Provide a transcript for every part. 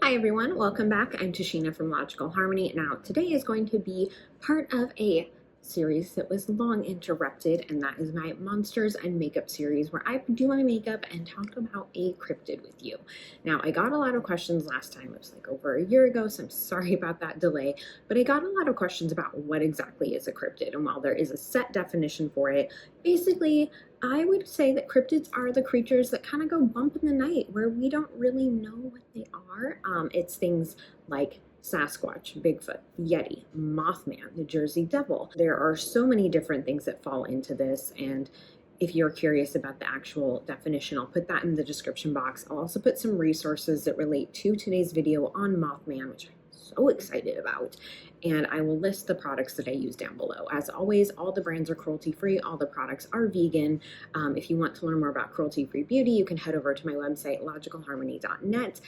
Hi everyone, welcome back. I'm Tashina from Logical Harmony. Now today is going to be part of a series that was long interrupted, and that is my Monsters and Makeup series where I do my makeup and talk about a cryptid with you. Now I got a lot of questions last time. It was like over a year ago, so I'm sorry about that delay, but I got a lot of questions about what exactly is a cryptid, and while there is a set definition for it, basically I would say that cryptids are the creatures that kind of go bump in the night where we don't really know what they are. It's things like Sasquatch, Bigfoot, Yeti, Mothman, the Jersey Devil. There are so many different things that fall into this, and if you're curious about the actual definition, I'll put that in the description box. I'll also put some resources that relate to today's video on Mothman, which I'm so excited about, and I will list the products that I use down below. As always, all the brands are cruelty-free, all the products are vegan. If you want to learn more about cruelty-free beauty, you can head over to my website, logicalharmony.net.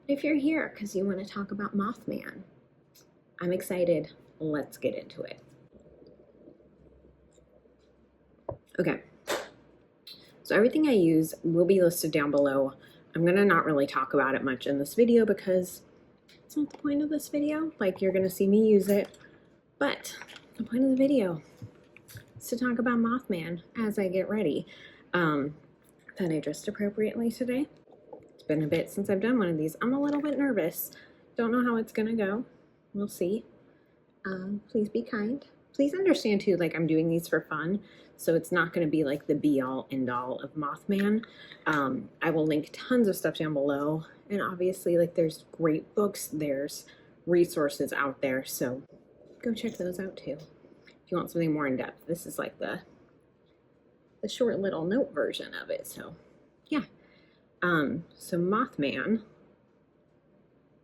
If you're here because you want to talk about Mothman, I'm excited. Let's get into it. Okay, so everything I use will be listed down below. I'm going to not really talk about it much in this video because it's not the point of this video. Like, you're going to see me use it, but the point of the video is to talk about Mothman as I get ready. Thought I dressed appropriately today. It's been a bit since I've done one of these. I'm a little bit nervous. Don't know how it's gonna go. We'll see. Please be kind. Please understand too, like, I'm doing these for fun, so it's not gonna be like the be-all end-all of Mothman. I will link tons of stuff down below, and obviously, like, there's great books, there's resources out there, so go check those out too if you want something more in depth. This is like the short little note version of it, so yeah. So Mothman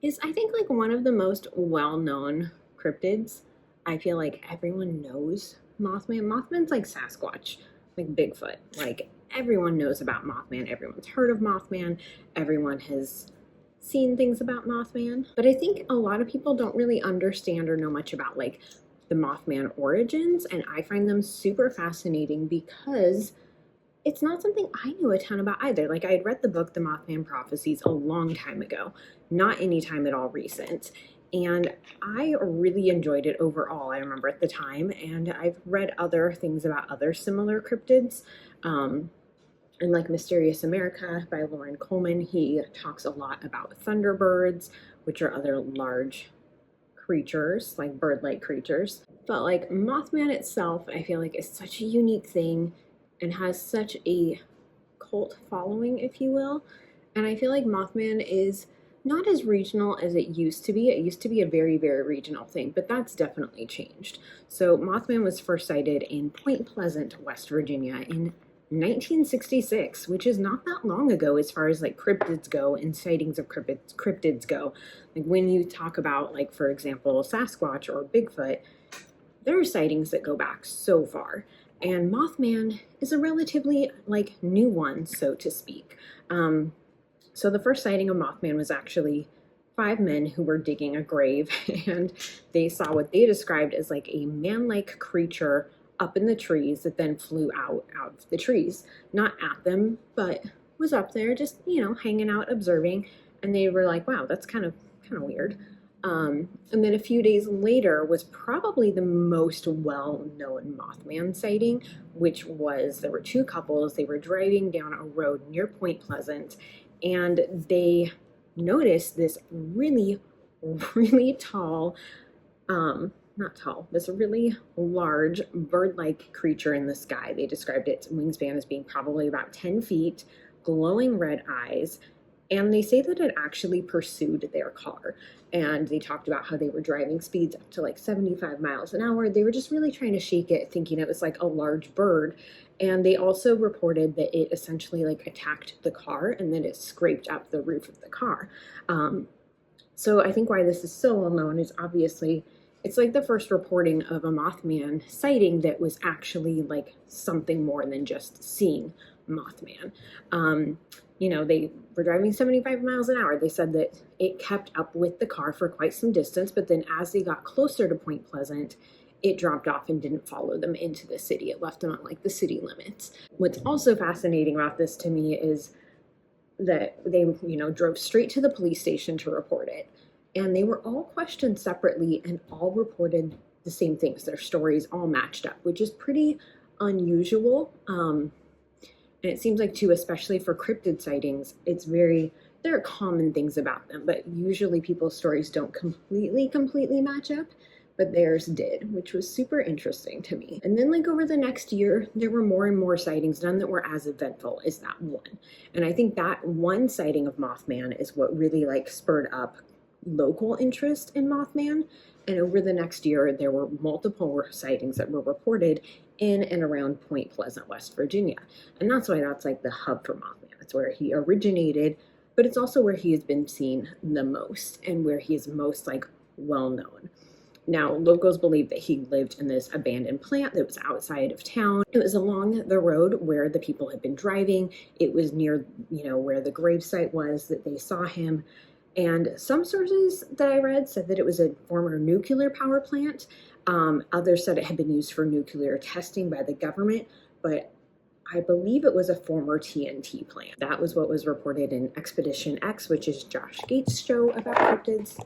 is, I think, like one of the most well-known cryptids. I feel like everyone knows Mothman. Mothman's like Sasquatch, like Bigfoot. Like, everyone knows about Mothman. Everyone's heard of Mothman. Everyone has seen things about Mothman. But I think a lot of people don't really understand or know much about like the Mothman origins, and I find them super fascinating because it's not something I knew a ton about either. Like, I had read the book, The Mothman Prophecies, a long time ago, not any time at all recent. And I really enjoyed it overall, I remember at the time. And I've read other things about other similar cryptids. And like Mysterious America by Lauren Coleman, he talks a lot about thunderbirds, which are other large creatures, like bird-like creatures. But like Mothman itself, I feel like is such a unique thing and has such a cult following, if you will. And I feel like Mothman is not as regional as it used to be. It used to be a very, very regional thing, but that's definitely changed. So Mothman was first sighted in Point Pleasant, West Virginia in 1966, which is not that long ago as far as like cryptids go and sightings of cryptids go. Like, when you talk about, like, for example, Sasquatch or Bigfoot, there are sightings that go back so far. And Mothman is a relatively, like, new one, so to speak. So the first sighting of Mothman was actually 5 men who were digging a grave, and they saw what they described as like a man-like creature up in the trees that then flew out of the trees. Not at them, but was up there just, you know, hanging out, observing, and they were like, wow, that's kind of weird. And then a few days later was probably the most well-known Mothman sighting, which was, there were 2 couples. They were driving down a road near Point Pleasant, and they noticed this really, really tall, not tall, this really large bird-like creature in the sky. They described its wingspan as being probably about 10 feet, glowing red eyes, and they say that it actually pursued their car. And they talked about how they were driving speeds up to like 75 miles an hour. They were just really trying to shake it, thinking it was like a large bird. And they also reported that it essentially like attacked the car and then it scraped up the roof of the car. So I think why this is so well known is obviously it's like the first reporting of a Mothman sighting that was actually like something more than just seeing Mothman. You know, they were driving 75 miles an hour. They said that it kept up with the car for quite some distance, but then as they got closer to Point Pleasant, it dropped off and didn't follow them into the city. It left them at like the city limits. What's also fascinating about this to me is that they, you know, drove straight to the police station to report it. And they were all questioned separately and all reported the same things. Their stories all matched up, which is pretty unusual. And it seems like too, especially for cryptid sightings, there are common things about them, but usually people's stories don't completely match up, but theirs did, which was super interesting to me. And then like over the next year, there were more and more sightings, none that were as eventful as that one. And I think that one sighting of Mothman is what really like spurred up local interest in Mothman. And over the next year, there were multiple sightings that were reported in and around Point Pleasant, West Virginia. And that's why that's like the hub for Mothman. It's where he originated, but it's also where he has been seen the most and where he is most like well known. Now, locals believe that he lived in this abandoned plant that was outside of town. It was along the road where the people had been driving. It was near, you know, where the gravesite was that they saw him. And some sources that I read said that it was a former nuclear power plant. Others said it had been used for nuclear testing by the government, but I believe it was a former TNT plant. That was what was reported in Expedition X, which is Josh Gates' show about cryptids.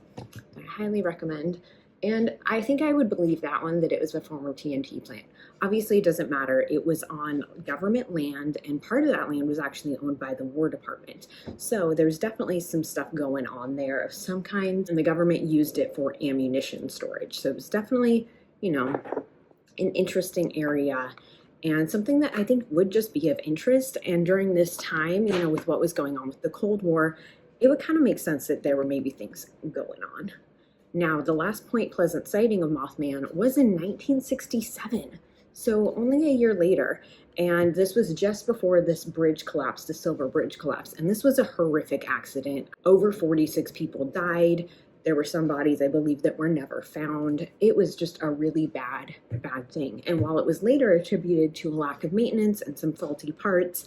I highly recommend. And I think I would believe that one, that it was a former TNT plant. Obviously, it doesn't matter. It was on government land, and part of that land was actually owned by the War Department. So there's definitely some stuff going on there of some kind, and the government used it for ammunition storage. So it was definitely, you know, an interesting area and something that I think would just be of interest. And during this time, you know, with what was going on with the Cold War, it would kind of make sense that there were maybe things going on. Now, the last Point Pleasant sighting of Mothman was in 1967, so only a year later, and this was just before this bridge collapsed, the Silver Bridge collapse, and this was a horrific accident. Over 46 people died. There were some bodies, I believe, that were never found. It was just a really bad thing, and while it was later attributed to a lack of maintenance and some faulty parts,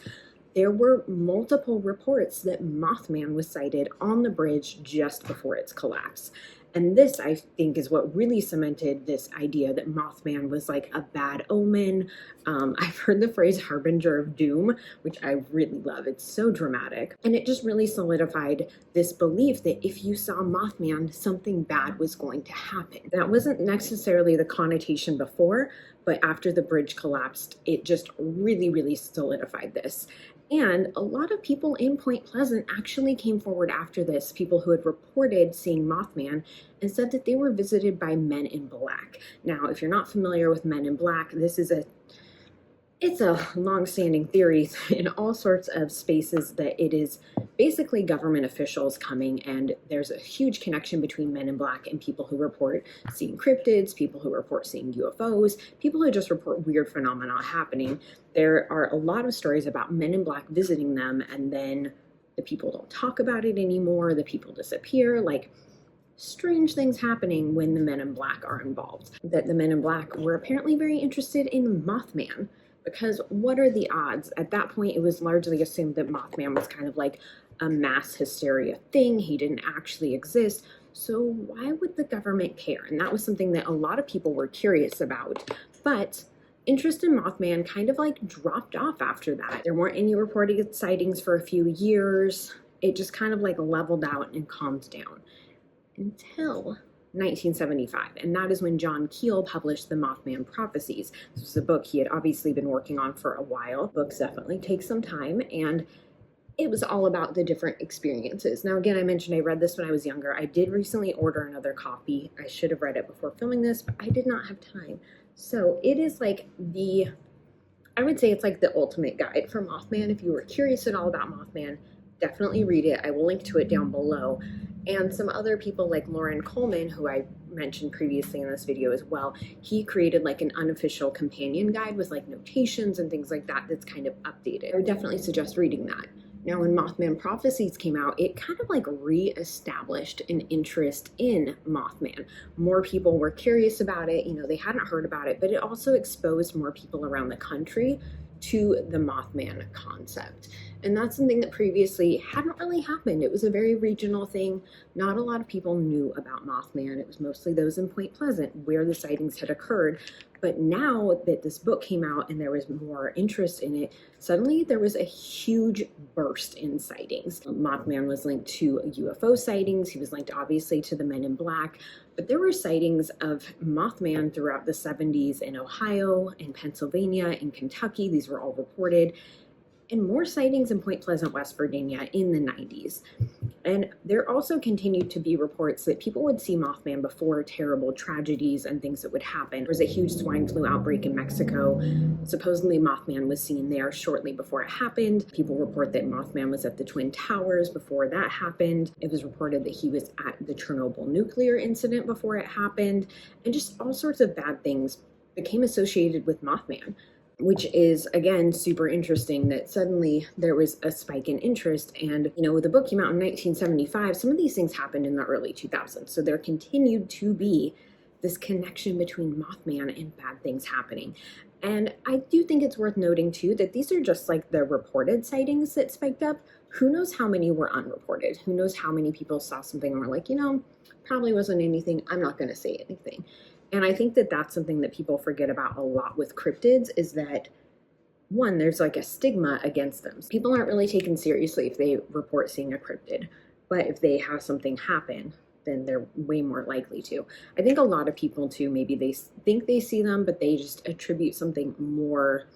there were multiple reports that Mothman was sighted on the bridge just before its collapse. And this, I think, is what really cemented this idea that Mothman was like a bad omen. I've heard the phrase harbinger of doom, which I really love. It's so dramatic. And it just really solidified this belief that if you saw Mothman, something bad was going to happen. That wasn't necessarily the connotation before, but after the bridge collapsed, it just really solidified this. And a lot of people in Point Pleasant actually came forward after this, people who had reported seeing Mothman, and said that they were visited by men in black. Now, if you're not familiar with men in black, it's a long-standing theory in all sorts of spaces that it is basically government officials coming, and there's a huge connection between men in black and people who report seeing cryptids, people who report seeing UFOs, people who just report weird phenomena happening. There are a lot of stories about men in black visiting them, and then the people don't talk about it anymore, the people disappear, like strange things happening when the men in black are involved. That the men in black were apparently very interested in Mothman, because what are the odds? At that point, it was largely assumed that Mothman was kind of like a mass hysteria thing. He didn't actually exist. So why would the government care? And that was something that a lot of people were curious about. But interest in Mothman kind of like dropped off after that. There weren't any reported sightings for a few years. It just kind of like leveled out and calmed down until 1975, and that is when John Keel published the Mothman Prophecies. This was a book he had obviously been working on for a while. Books definitely take some time, and it was all about the different experiences. Now, again, I mentioned I read this when I was younger. I did recently order another copy. I should have read it before filming this, but I did not have time. So it is like I would say it's like the ultimate guide for Mothman. If you were curious at all about Mothman, definitely read it. I will link to it down below. And some other people like Lauren Coleman, who I mentioned previously in this video as well, he created like an unofficial companion guide with like notations and things like that that's kind of updated. I would definitely suggest reading that. Now, when Mothman Prophecies came out, it kind of like re-established an interest in Mothman. More people were curious about it. You know, they hadn't heard about it, but it also exposed more people around the country to the Mothman concept. And that's something that previously hadn't really happened. It was a very regional thing. Not a lot of people knew about Mothman. It was mostly those in Point Pleasant where the sightings had occurred. But now that this book came out and there was more interest in it, suddenly there was a huge burst in sightings. Mothman was linked to UFO sightings. He was linked obviously to the Men in Black, but there were sightings of Mothman throughout the 70s in Ohio, in Pennsylvania, in Kentucky. These were all reported. And more sightings in Point Pleasant, West Virginia in the 90s. And there also continued to be reports that people would see Mothman before terrible tragedies and things that would happen. There was a huge swine flu outbreak in Mexico. Supposedly Mothman was seen there shortly before it happened. People report that Mothman was at the Twin Towers before that happened. It was reported that he was at the Chernobyl nuclear incident before it happened. And just all sorts of bad things became associated with Mothman, which is, again, super interesting that suddenly there was a spike in interest. And, the book came out in 1975. Some of these things happened in the early 2000s. So there continued to be this connection between Mothman and bad things happening. And I do think it's worth noting, too, that these are just like the reported sightings that spiked up. Who knows how many were unreported? Who knows how many people saw something and were like, probably wasn't anything. I'm not going to say anything. And I think that that's something that people forget about a lot with cryptids, is that, one, there's like a stigma against them. People aren't really taken seriously if they report seeing a cryptid, but if they have something happen, then they're way more likely to. I think a lot of people too, maybe they think they see them, but they just attribute something more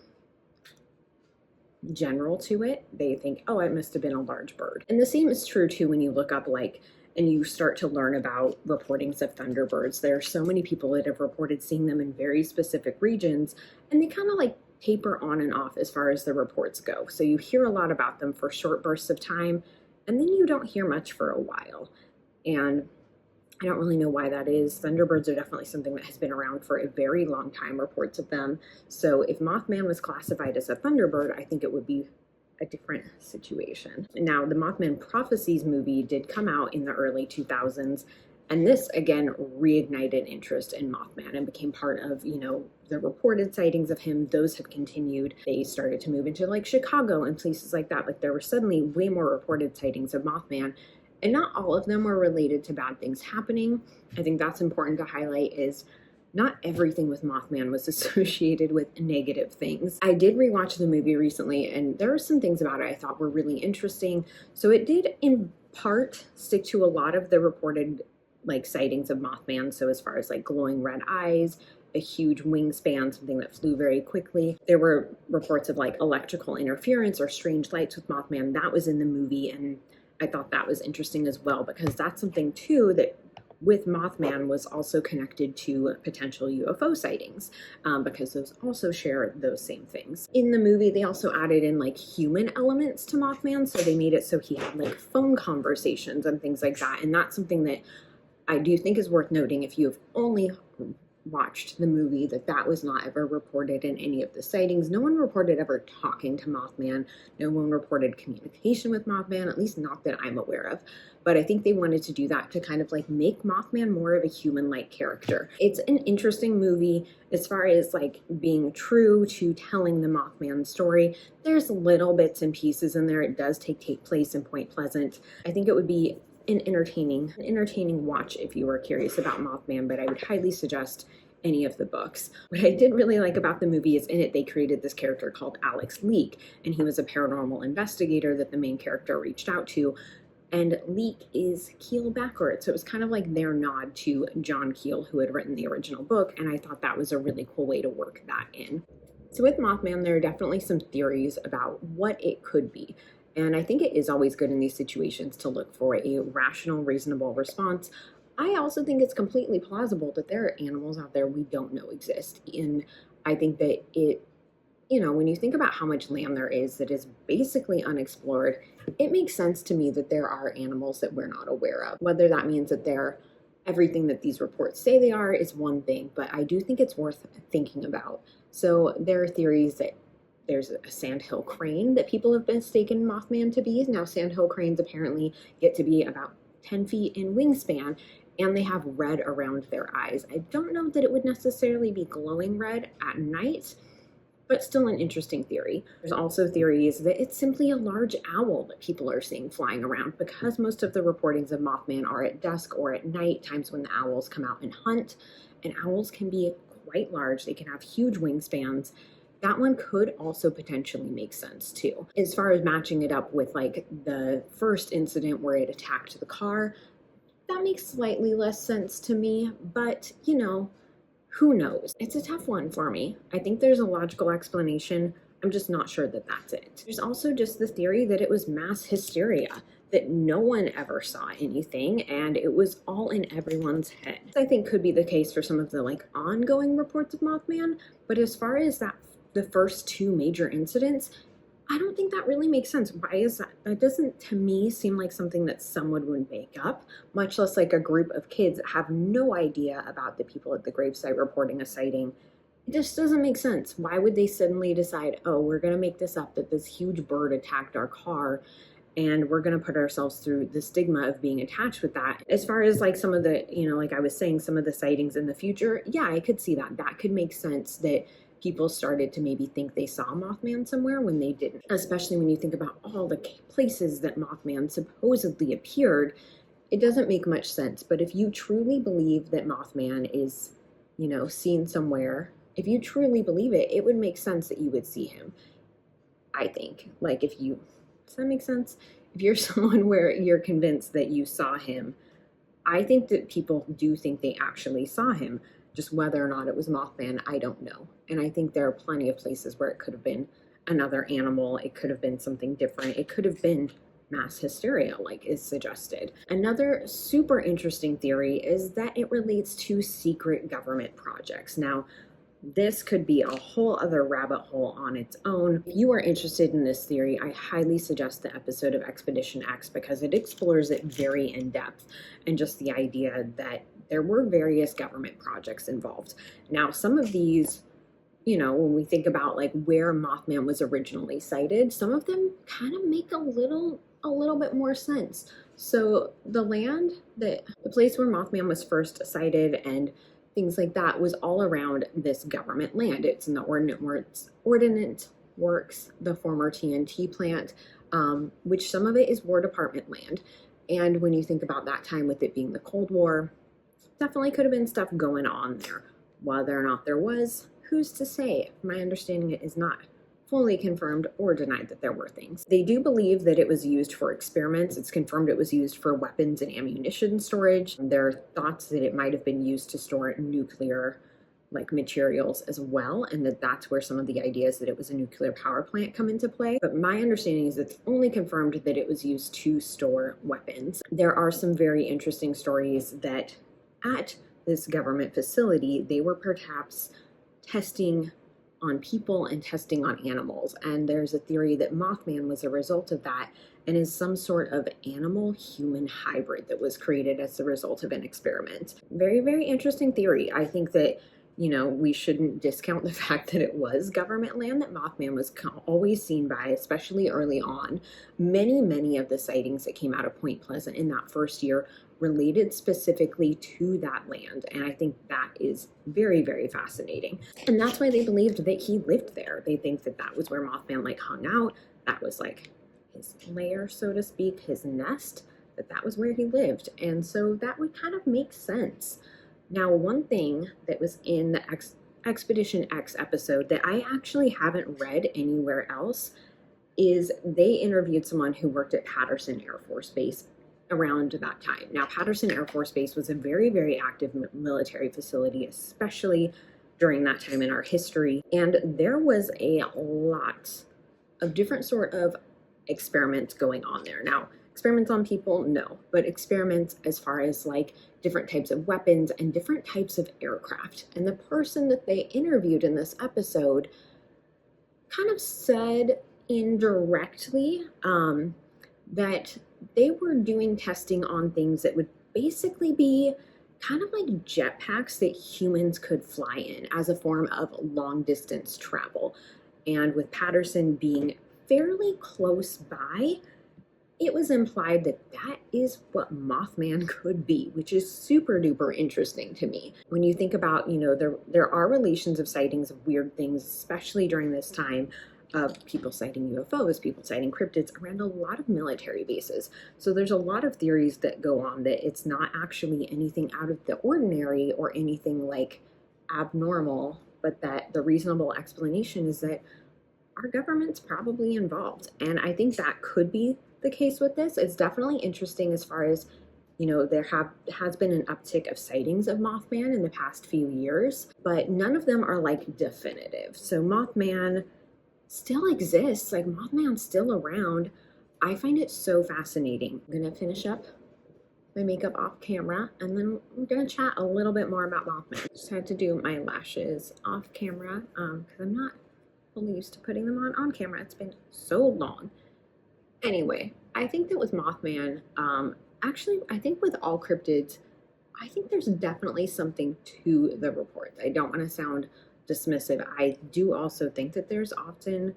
general to it. They think, oh, it must have been a large bird. And the same is true too when you look up and you start to learn about reportings of thunderbirds. There are so many people that have reported seeing them in very specific regions, and they kind of taper on and off as far as the reports go. So you hear a lot about them for short bursts of time, and then you don't hear much for a while. And I don't really know why that is. Thunderbirds are definitely something that has been around for a very long time, reports of them. So if Mothman was classified as a thunderbird, I think it would be a different situation. Now, the Mothman Prophecies movie did come out in the early 2000s, and this again reignited interest in Mothman and became part of, the reported sightings of him. Those have continued. They started to move into Chicago and places like that. There were suddenly way more reported sightings of Mothman, and not all of them were related to bad things happening. I think that's important to highlight, is not everything with Mothman was associated with negative things. I did rewatch the movie recently, and there are some things about it I thought were really interesting. So it did, in part, stick to a lot of the reported sightings of Mothman. So as far as glowing red eyes, a huge wingspan, something that flew very quickly. There were reports of electrical interference or strange lights with Mothman. That was in the movie, and I thought that was interesting as well, because that's something too that with Mothman was also connected to potential UFO sightings, because those also share those same things. In the movie, they also added in human elements to Mothman, so they made it so he had phone conversations and things like that, and that's something that I do think is worth noting if you've only watched the movie, that was not ever reported in any of the sightings. No one reported ever talking to Mothman. No one reported communication with Mothman, at least not that I'm aware of. But I think they wanted to do that to kind of make Mothman more of a human-like character. It's an interesting movie as far as being true to telling the Mothman story. There's little bits and pieces in there. It does take place in Point Pleasant. I think it would be an entertaining watch if you were curious about Mothman, but I would highly suggest any of the books. What I did really like about the movie is in it they created this character called Alex Leak, and he was a paranormal investigator that the main character reached out to, and Leak is Keel backwards, so it was kind of their nod to John Keel, who had written the original book, and I thought that was a really cool way to work that in. So with Mothman, there are definitely some theories about what it could be. And I think it is always good in these situations to look for a rational, reasonable response. I also think it's completely plausible that there are animals out there we don't know exist. And I think that when you think about how much land there is that is basically unexplored, it makes sense to me that there are animals that we're not aware of. Whether that means that they're everything that these reports say they are is one thing, but I do think it's worth thinking about. So there are theories that there's a sandhill crane that people have mistaken Mothman to be. Now, sandhill cranes apparently get to be about 10 feet in wingspan, and they have red around their eyes. I don't know that it would necessarily be glowing red at night, but still an interesting theory. There's also theories that it's simply a large owl that people are seeing flying around, because most of the reportings of Mothman are at dusk or at night, times when the owls come out and hunt, and owls can be quite large. They can have huge wingspans. That one could also potentially make sense too. As far as matching it up with like the first incident where it attacked the car, that makes slightly less sense to me, but you know, who knows? It's a tough one for me. I think there's a logical explanation. I'm just not sure that that's it. There's also just the theory that it was mass hysteria, that no one ever saw anything and it was all in everyone's head. I think could be the case for some of the like ongoing reports of Mothman, but as far as the first two major incidents, I don't think that really makes sense. Why is that? That doesn't, to me, seem like something that someone would make up, much less like a group of kids that have no idea about the people at the gravesite reporting a sighting. It just doesn't make sense. Why would they suddenly decide, oh, we're going to make this up, that this huge bird attacked our car, and we're going to put ourselves through the stigma of being attached with that? As far as like some of the, you know, like I was saying, some of the sightings in the future, yeah, I could see that. That could make sense, that people started to maybe think they saw Mothman somewhere when they didn't, especially when you think about all the places that Mothman supposedly appeared. It doesn't make much sense. But if you truly believe that Mothman is, you know, seen somewhere, if you truly believe it, it would make sense that you would see him. I think, like, if you, does that make sense? If you're someone where you're convinced that you saw him, I think that people do think they actually saw him. Just whether or not it was Mothman, I don't know. And I think there are plenty of places where it could have been another animal. It could have been something different. It could have been mass hysteria, like is suggested. Another super interesting theory is that it relates to secret government projects. Now, this could be a whole other rabbit hole on its own. If you are interested in this theory, I highly suggest the episode of Expedition X, because it explores it very in depth, and just the idea that there were various government projects involved. Now, some of these, you know, when we think about like where Mothman was originally sighted, some of them kind of make a little bit more sense. So the place where Mothman was first sighted and things like that was all around this government land. It's in the Ordnance Works, the former TNT plant, which some of it is War Department land. And when you think about that time with it being the Cold War, definitely could have been stuff going on there. Whether or not there was, who's to say? My understanding it is not fully confirmed or denied that there were things. They do believe that it was used for experiments. It's confirmed it was used for weapons and ammunition storage. There are thoughts that it might have been used to store nuclear like materials as well, and that's where some of the ideas that it was a nuclear power plant come into play. But my understanding is it's only confirmed that it was used to store weapons. There are some very interesting stories that at this government facility, they were perhaps testing on people and testing on animals. And there's a theory that Mothman was a result of that and is some sort of animal-human hybrid that was created as a result of an experiment. Very, very interesting theory. I think that, you know, we shouldn't discount the fact that it was government land that Mothman was always seen by, especially early on. Many of the sightings that came out of Point Pleasant in that first year related specifically to that land. And I think that is very, very fascinating. And that's why they believed that he lived there. They think that that was where Mothman like hung out. That was like his lair, so to speak, his nest, that was where he lived. And so that would kind of make sense. Now, one thing that was in the Expedition X episode that I actually haven't read anywhere else is they interviewed someone who worked at Patterson Air Force Base around that time. Now, Patterson Air Force Base was a very, very active military facility, especially during that time in our history. And there was a lot of different sort of experiments going on there. Now, experiments on people, no, but experiments as far as like different types of weapons and different types of aircraft. And the person that they interviewed in this episode kind of said indirectly that they were doing testing on things that would basically be kind of like jetpacks that humans could fly in as a form of long distance travel. And with Patterson being fairly close by, it was implied that that is what Mothman could be, which is super duper interesting to me. When you think about, there are relations of sightings of weird things, especially during this time, of people sighting UFOs, people sighting cryptids around a lot of military bases. So there's a lot of theories that go on that it's not actually anything out of the ordinary or anything like abnormal, but that the reasonable explanation is that our government's probably involved. And I think that could be the case with this. It's definitely interesting as far as, there has been an uptick of sightings of Mothman in the past few years, but none of them are like definitive. So Mothman still exists, like Mothman's still around. I find it so fascinating. I'm gonna finish up my makeup off camera and then we're gonna chat a little bit more about Mothman. Just had to do my lashes off camera because I'm not fully used to putting them on camera. It's been so long. Anyway, I think that with Mothman, actually, I think with all cryptids, I think there's definitely something to the reports. I don't want to sound dismissive. I do also think that there's often,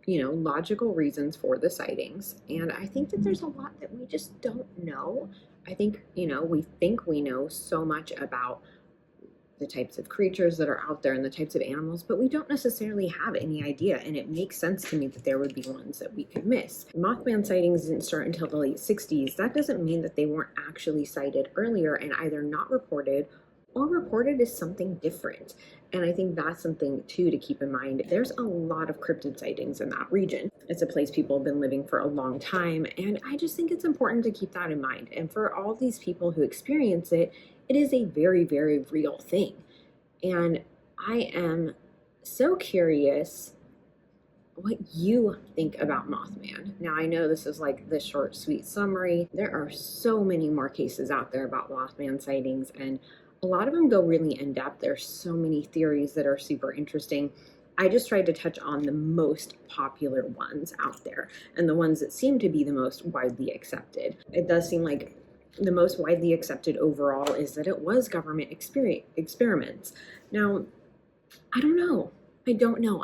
logical reasons for the sightings. And I think that there's a lot that we just don't know. I think, we think we know so much about the types of creatures that are out there and the types of animals, but we don't necessarily have any idea. And it makes sense to me that there would be ones that we could miss. Mothman sightings didn't start until the late 60s. That doesn't mean that they weren't actually sighted earlier and either not reported or reported as something different. And I think that's something too to keep in mind. There's a lot of cryptid sightings in that region. It's a place people have been living for a long time. And I just think it's important to keep that in mind. And for all these people who experience it, it is a very, very real thing. And I am so curious what you think about Mothman. Now, I know this is like the short, sweet summary. There are so many more cases out there about Mothman sightings, and a lot of them go really in depth. There's so many theories that are super interesting. I just tried to touch on the most popular ones out there and the ones that seem to be the most widely accepted. It does seem like the most widely accepted overall is that it was government experiments. Now, I don't know.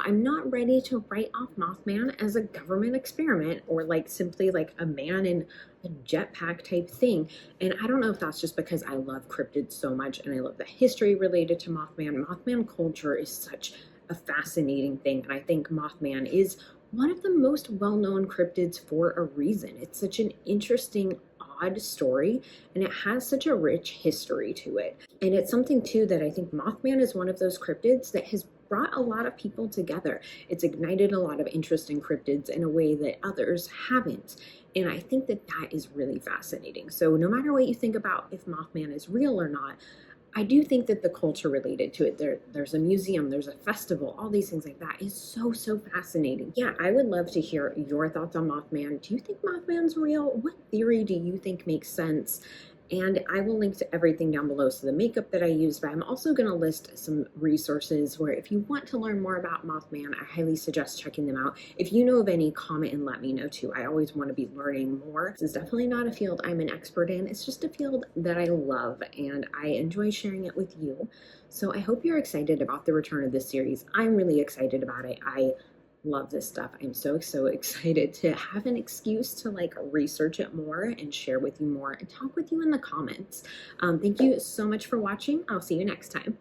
I'm not ready to write off Mothman as a government experiment or like simply like a man in a jetpack type thing. And I don't know if that's just because I love cryptids so much and I love the history related to Mothman. Mothman culture is such a fascinating thing. And I think Mothman is one of the most well-known cryptids for a reason. It's such an interesting, odd story, and it has such a rich history to it. And it's something too that I think Mothman is one of those cryptids that has brought a lot of people together. It's ignited a lot of interest in cryptids in a way that others haven't. And I think that that is really fascinating. So no matter what you think about if Mothman is real or not, I do think that the culture related to it, there's a museum, there's a festival, all these things like that is so, so fascinating. Yeah, I would love to hear your thoughts on Mothman. Do you think Mothman's real? What theory do you think makes sense? And I will link to everything down below, so the makeup that I used, but I'm also going to list some resources where if you want to learn more about Mothman, I highly suggest checking them out. If you know of any, comment and let me know too. I always want to be learning more. This is definitely not a field I'm an expert in. It's just a field that I love and I enjoy sharing it with you. So I hope you're excited about the return of this series. I'm really excited about it. I love this stuff. I'm so excited to have an excuse to like research it more and share with you more and talk with you in the comments. Thank you so much for watching. I'll see you next time.